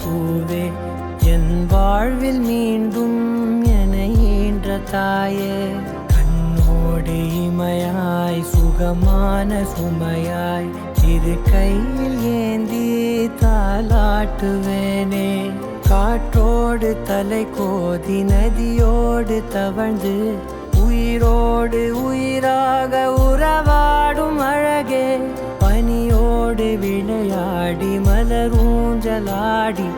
பூவே என் வாழ்வில் மீண்டும் என ஈன்ற தாயே, கண்ணோடு இமையாய் சுகமான சுமையாய் இரு கையில் ஏந்தி தாலாட்டுவேனே. காற்றோடு தலை கோதி நதியோடு தவழ்ந்து உயிரோடு உயிராக உறவாடும் அழகே, பனியோடு விளையாடி மலரூஞ்சலாடி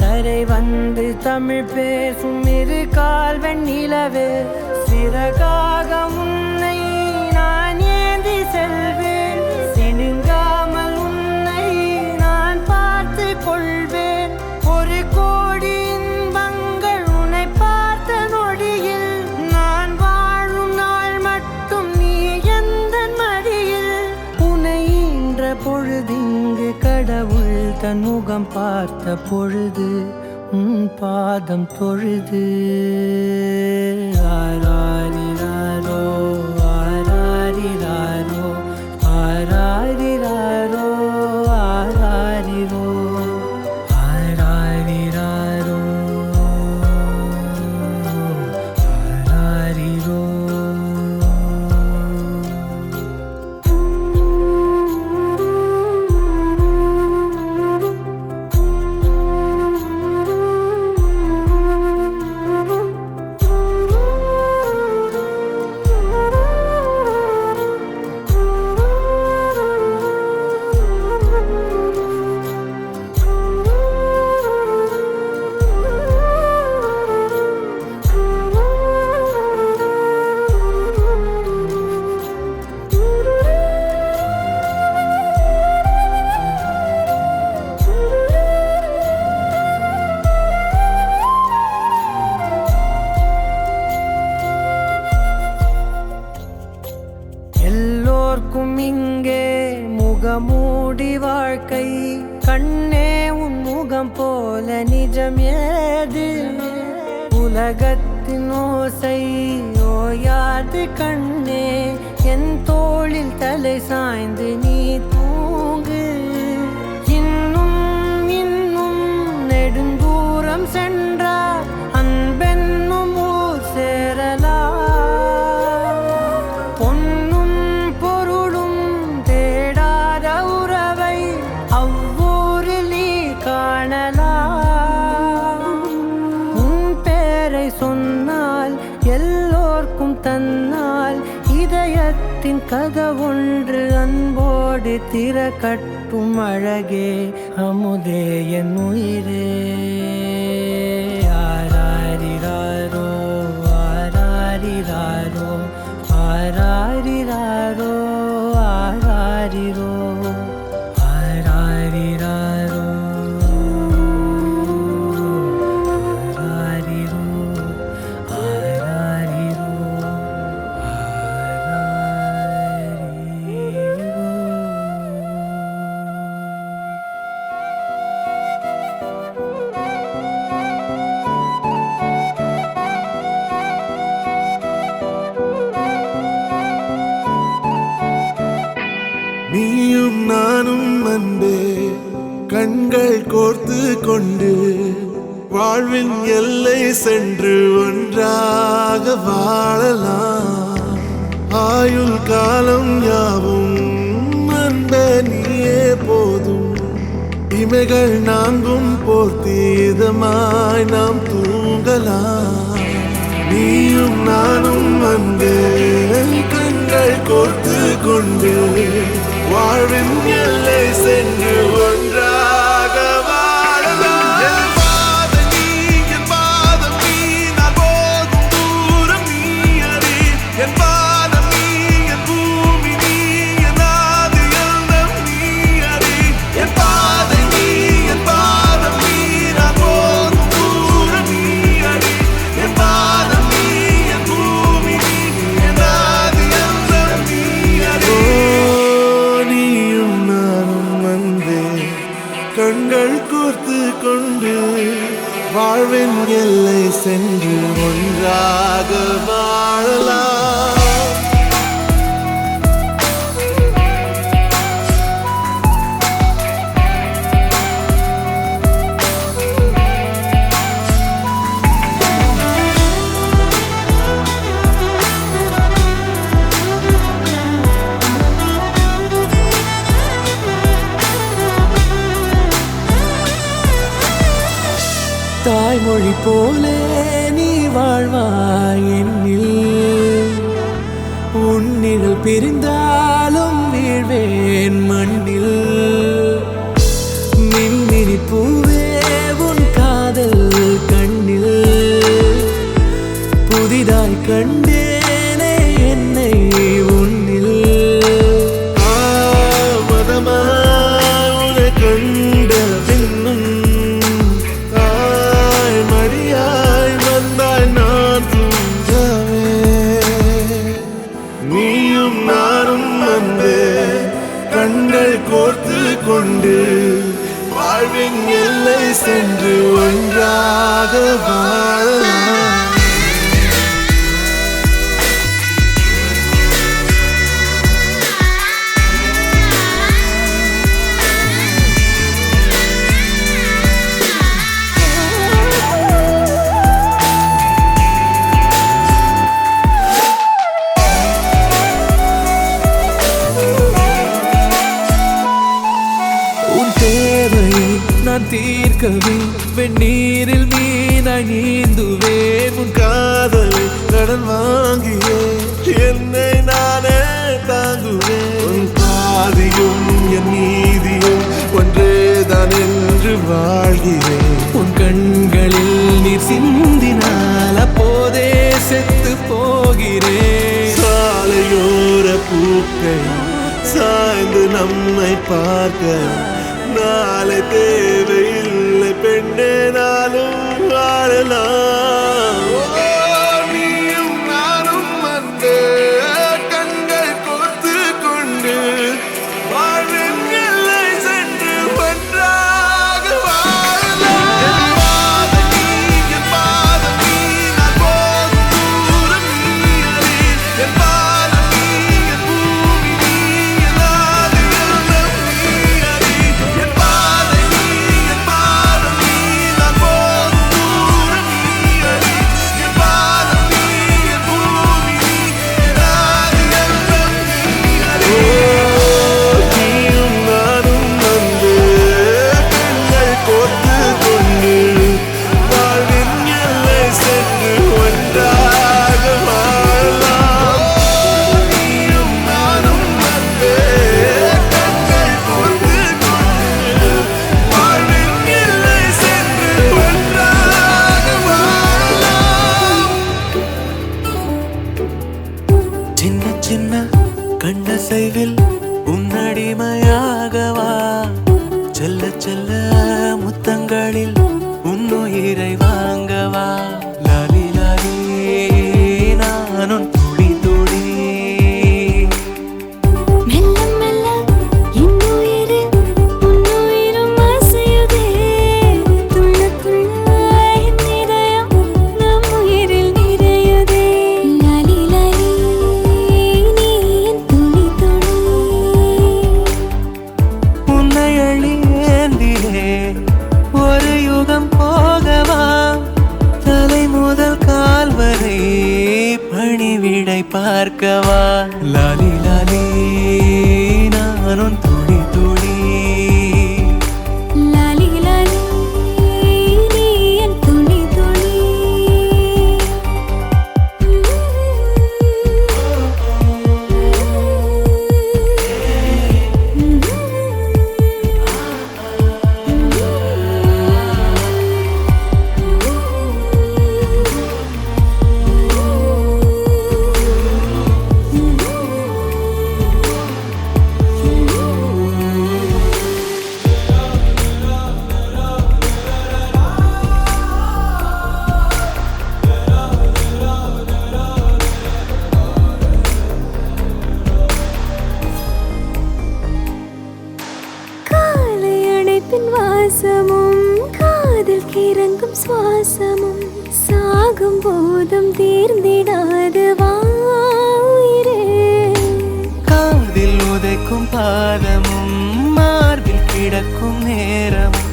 தரை வந்து தமிழ் பேசும் இரு கால் வெண்ணிலவே, சிறகாக உன்னை நான் ஏந்தி செல்வேன், சினுங்காமல் உன்னை நான் பார்த்து கொள்வேன். ஒரு கோடி இன்பங்கள் உன்னை பார்த்த நொடியில், நான் வாழும் நாள் மட்டும் நீ எந்த மடியில். உன்னை ஈன்ற பொழுதிங்கு கடவுள் தன் முகம் பார்த்த பொழுது உன் பாதம் தொழுது. ஆராரிராரோ ஆராரிராரோ ஆராரிராரோ ஆராரிரோ ஆராரிராரோ ஆராரிரோ. மூடி வாழ்க்கை கண்ணே உன் முகம் போல நிஜம் ஏது உலகத்தின் ஓசை ஓயாது கண்ணே என் தோளில் தலை சாய்ந்து நீ தூங்கு இன்னும் இன்னும் நெடுந்தூரம் சென்றார் அன்பென்னும் ஊர் சேரலாம் பொன்னும் பொருளும் தேடாத உறவை அவ்வூரில் நீ காணலாம் உன் பேரை சொன்னால் எல்லோர்க்கும் தன்னால் இதயத்தின் கதவொன்று அன்போடு திறக்கட்டும் அழகே அமுதே என் உயிரே ஆராரிராரோ ஆராரிராரோ ஆராரிராரோ ஆராரிரோ ஆராரிராரோ ஆராரிரோ ஆராரிரோ நீயும் நானும் அன்பே கண்கள் கோர்த்து கொண்டு வாழ்வின் எல்லை சென்று ஒன்றாக வாழலாம் ஆயுள் காலம் யாவும் அன்பே நீயே போதும் இமைகள் நாங்கும் போர்த்தீதமாய் நாம் தூங்கலாம் நீயும் நானும் அன்பே கண்கள் கோர்த்து கொண்டு வாழ்வின் எல்லை சென்று ஒன்றாக வாழலாம் என் பாதம் நீ நான் போகும் தூரம் நீ அறி என் பாதம் நீ என் பூமி நீ என் ஆதி எல்லாம் நீ அறி என் பாதம் நீ நான் போகும் தூரம் நீ அறி என் பாதம் நீ என் பூமி நீ என் ஆதி எல்லாம் நீ அறி நீயும் நானும் வந்தே கண்கள் கோர்த்து கொண்டு வாழ்வின் எல்லை சென்று ஒன்றாக வாழலாம் தாய்மொழி போலே நீ வாழ்வாய் என்னில் உன்னில் பிரிந்தாலும் வீழ்வேன் மண்ணில் மின்மினி பூவே உன் காதல் கண்ணில் புதிதாய் கண்டேனே என்னை உன்னில் மதமாய் கண்ட பின்னும் நீயும் நானும் வந்தே கண்கள் கோர்த்து கொண்டு வாழ்வின் எல்லை சென்று ஒன்றாக வாழலாம் நான் தீர்க்கவே வெந்நீரில் மீனாய் நீந்துவேன் உன் காதலை கடன் வாங்கியே என்னை நானே தாங்குவேன் உன் பாதியும் என் நீதியும் ஒன்றேதான் என்று வாழ்கிறேன் உன் கண்களில் நீர் சிந்தினால் அப்போதே செத்து போகிறேன் சாலையோர பூக்கள் சாய்ந்து நம்மை பார்க்க நாளை தேவையில்லை பெண்ணே நாளும் வாழலாம் நீயும் நானும் வந்து கண்கள் கோர்த்து கொண்டு வாழ்வின் எல்லை உன்னடிமையாகவா செல்ல செல்ல முத்தங்களில் உன்னுயிரை வாங்கவா லாலி லாலி நானும் துளி துளி மெல்ல மெல்ல இன்னுயிரு உன்னுயிரும் அசையுதே துள்ள துள்ள என் இதயம் நம் உயிரில் நிறையுதே லாலி லாலி நீ என் துளி துளி உன்னை அழியேந்திலே ஒரு யுகம் போகவா தலை முதல் கால் வரை பணிவிடை பார்க்கவா லாலி லாலி நானும் துளி துளி லாலி லாலி நீ என் துளி துளி காலை அணைப்பின் வாசமும் காதில் கிறங்கும் சுவாசமும் சாகும் போதும் தீர்ந்திடாது வாயிரே காதில் உதைக்கும் பாதமும் மார்பில் கிடக்கும் நேரமும்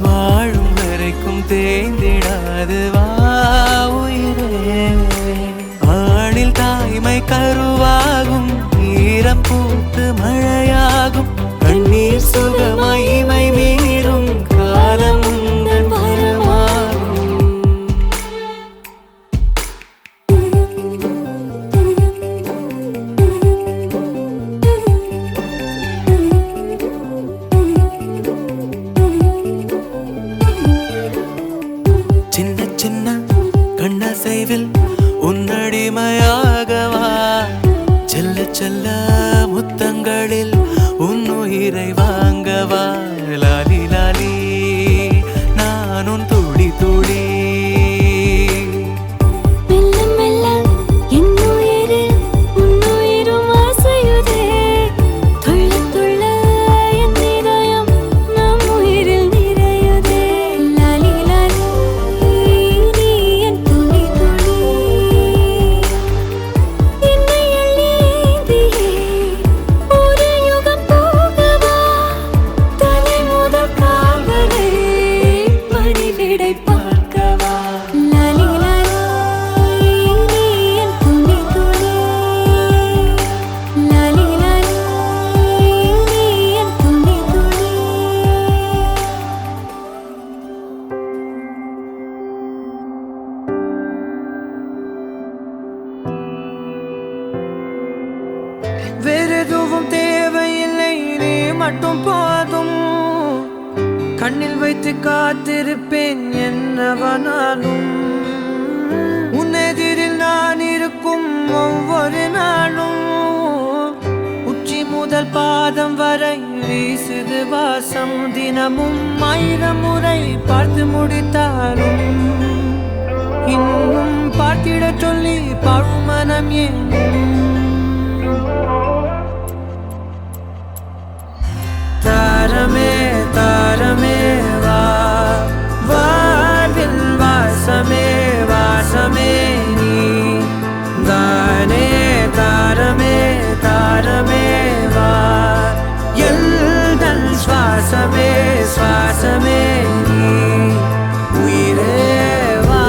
வாழும் வரைக்கும் தேய்ந்திடாது வா உயிரே ஆணில் தாய்மை கருவாகும் ஈரம் பூத்து மழையாகும் கண்ணீர் சுகமகிமை மீறும் காலம் உந்தன் வரமாகும் சின்ன சின்ன கண்ணசைவில் உன்னடிமையாகவா செல்ல செல்ல முத்தங்களில் உன்னுயிரை வாங்கவா லாலி லாலி நானும் துளி துளி மெல்ல மெல்ல இன்னுயிரு உன்னுயிரும் அசையுதே துள்ள துள்ள என் இதயம் நம் உயிரில் நிறையுதே லாலி லாலி நீ என் துளி துளி என்னை அள்ளியேந்தியே ஒரு யுகம் போகவா தலை முதல் கால் வரை பணிவிடை பார்க்கவா லாலி லாலி நீ என் துளி துளி லாலி லாலி நீ என் துளி துளி வேறெதுவும் தேவையில்லை நீ மட்டும் போதும் கண்ணில் வைத்து காத்திருப்பேன் என்னவனாலும் உன்னெதிரில் நான் இருக்கும் ஒவ்வொரு நாளும் உச்சி முதல் பாதம் வரை வீசுது வாசம் தினமும் 1000 முறை பார்த்து முடித்தாலும் இன்னும் பார்த்திட சொல்லி பழுமனம் ஏனும் தாரமே தாரமே வா வாழ்வில் வாசமே வாசமே நீ தானே தாரமே தாரமே வா எல்தன் சுவாசமே சுவாசமே நீ உயிரே வா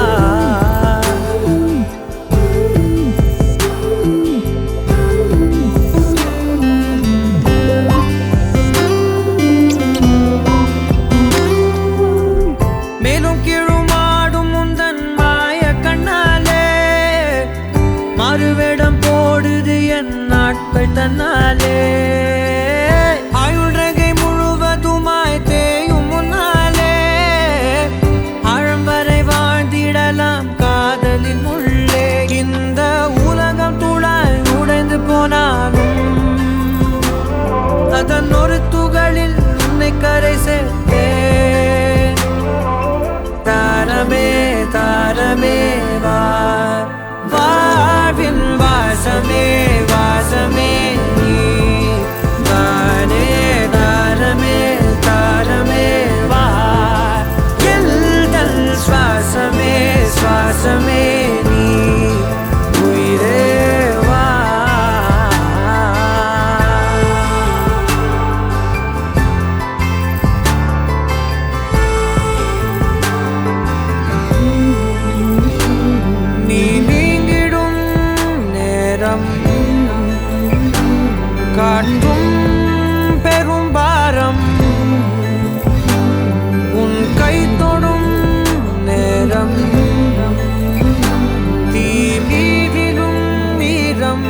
சுவாசமே நீ உயிரே வா. நீ நீங்கிடும் நேரம் காட்டும் பெரும் பாரம், உன் கை தொடும் நேரம் தீ மீதிலும் வீரம்.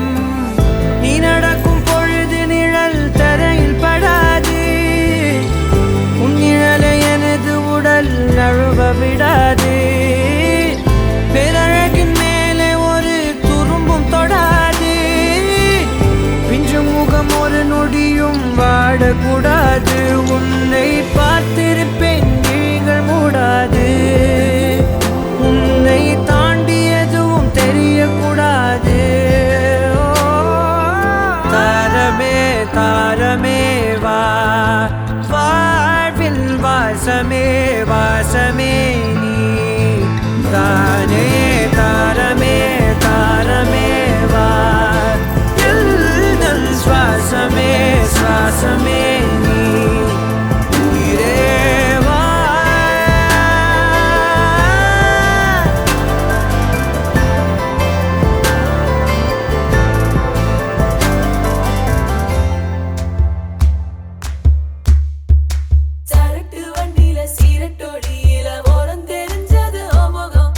நீ நடக்கும் பொழுது நிழல் தரையில் படாது, உன் நிழலை எனது உடல் நழுவ விடாது. பேரழகின் மேலே ஒரு துரும்பும் தொடாது, பிஞ்சு முகம் ஒரு நொடியும் வாடக்கூடாது. உன்னை பார்த்திருப்பேன் விழிகள் மூடாது, உன்னை தாண்டி எதுவும் தெரியக்கூடாது. ஓ, தாரமே தாரமே வா, வாழ்வில் வாசமே வாசமே நீ தானே. தாரமே தாரமே வா, எல்தல் சுவாசமே சுவாசமே நீ உயிரே வா. சரட்டு வண்டியில சீரட்டோடியில ஓரம் தெரிஞ்சது ஓமுகம்.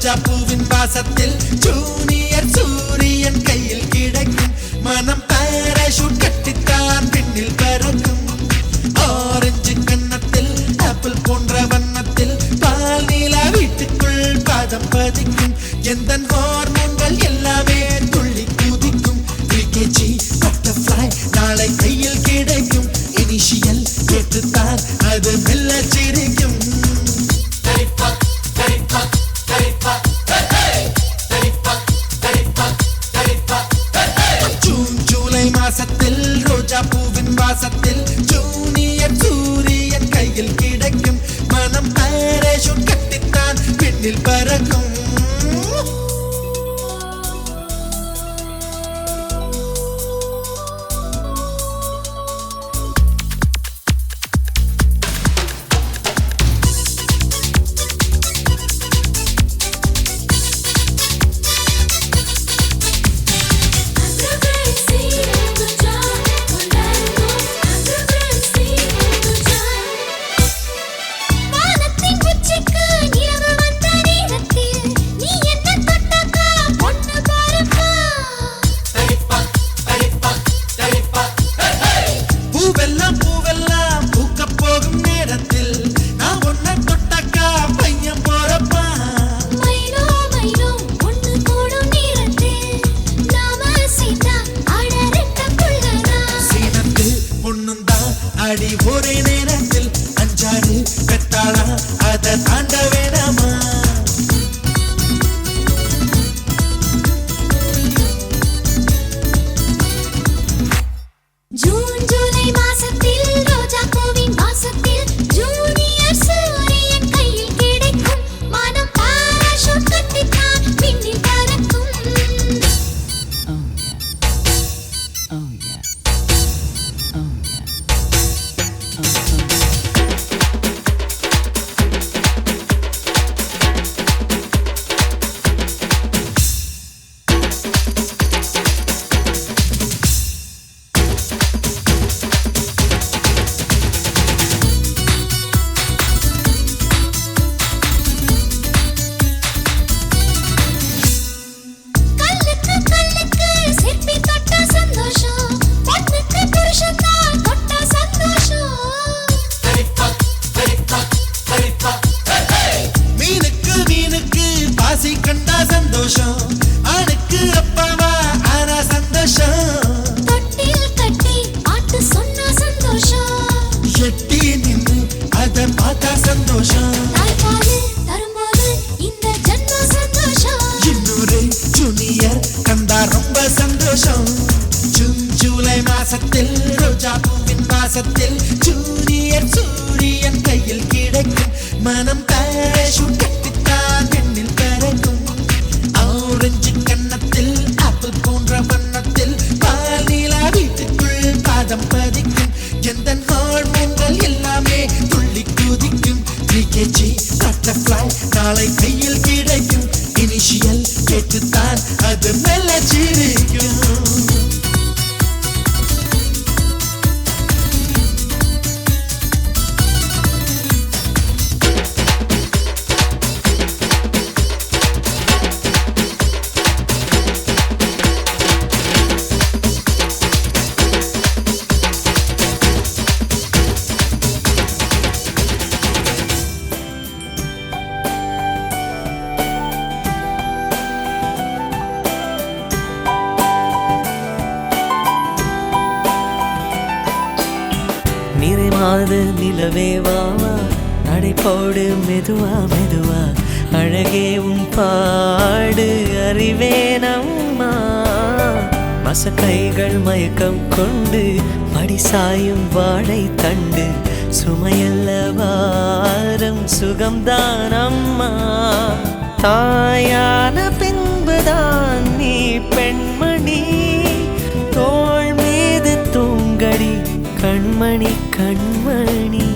ரோஜா பூவின் வாசத்தில் ஜூனியர் சூரியன் கையில் கிடைக்கும் மனம் பாராசூட் கட்டித்தான் விண்ணில் பறக்கும் ஆரஞ்சு கன்னத்தில் ஆப்பிள் போன்ற வண்ணத்தில் பால் நீலா வீட்டுக்குள் பாதம் பதிக்கும் எந்த ஹார்மோன்கள் எல்லாமே துள்ளி குதிக்கும் விகேஜி பட்டர்ஃப்ளை நாளை கையில் கிடைக்கும் இனிஷியல் கேட்டுத்தான் அது மெல்ல சிரிக்கும் ஜூன் ஜூலை மாசத்தில் ரோஜா பூவின் வாசத்தில் ஜூனியர் சூரியன் கையில் கிடைக்கும் மனம் பாராசூட் கட்டித்தான் விண்ணில் பறக்கும் அடி ஒரே நேரத்தில் அஞ்சாறு பெத்தாளா அதை தாண்ட வேணாமா ஜூன் ஜூலை மாசத்தில் ரோஜா பூவின் வாசத்தில் ஜூனியர் சூரியன் கையில் கிடைக்கும் மனம் பாராசூட் கட்டித்தான் விண்ணில் பறக்கும் கண்டா சந்தோஷம் ஆணுக்கு அப்பாவா ஆனா சந்தோஷம் தொட்டில் கட்டி ஆட்டு சொன்னா சந்தோஷம் எட்டி நின்று அத பார்த்தா சந்தோஷம் தாய்ப்பால் தரும்போது இந்த ஜன்ம சந்தோஷம் இன்னொரு ஜூனியர் கண்டா ரொம்ப சந்தோஷம் ஜூன் ஜூலை மாசத்தில் ரோஜா பூவின் வாசத்தில் ஜூனியர் சூரியன் கையில் கிடைக்கும் மனம் பாராசூட் கட்டித்தான் விண்ணில் பறக்கும் ஆரஞ்சு கன்னத்தில் ஆப்பிள் போன்ற வண்ணத்தில் பால் நீலா வீட்டுக்குள் பாதம் பதிக்கும் எந்த ஹார்மோன்கள் எல்லாமே துள்ளி குதிக்கும் விகேஜி பட்டர்ஃப்ளை நாளை கையில் கிடைக்கும் இனிஷியல் கேட்டுத்தான் அது மெல்ல சிரிக்கும் நிறைமாத நிலவே வாவா நடைபோடு மெதுவா மெதுவா அழகே உன் பாடு அறிவேனம்மா மசக்கைகள் மயக்கம் கொண்டு மடிசாயும் வாழை தண்டு சுமையல்ல வாரம் சுகம்தான் அம்மா தாயான பின்புதான் நீ பெண்மணி தோள் மீது தூங்கடி கண்மணி கண்மணி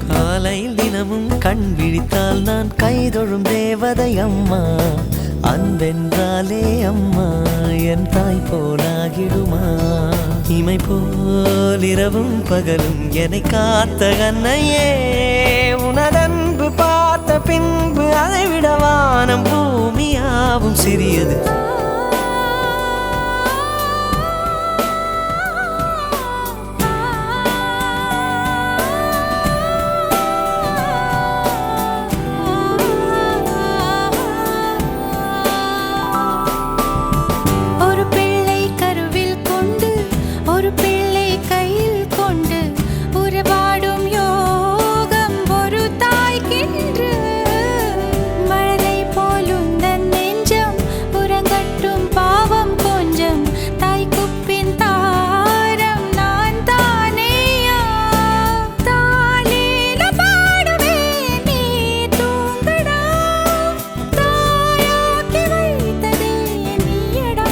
காலையில் தினமும் கண் விழித்தால் நான் கைதொழும் தேவதை அம்மா அன்பென்றாலே அம்மா என் தாய் போலாகிடுமா இமை போல் இரவும் பகலும் என்னை காத்த கண்ணையே உனதன் பின்பு பார்த்த பின்பு அதை விட வானம் பூமியாவும் சிறியது. ஒரு பிள்ளை கருவில் கொண்டு ஒரு பிள்ளை கையில் கொண்டு உறவாடும் யோகம் ஒரு தாய்க்கின்று. மழலை போலுந்தன் நெஞ்சம் உறங்கட்டும் பாவம் கொஞ்சம் தாய்க்குப்பின் தாரம் நான் தானேயா. தாலேல பாடுவேன் நீ தூங்கடா, தாயாக்கி வைத்ததே நீயடா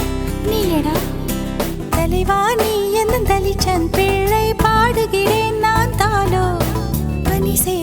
நீயடா. தலைவா நீ எந்த தலிச்சன் பிள்ளை பாடுகிறேன் நான் தாளோ பனிசே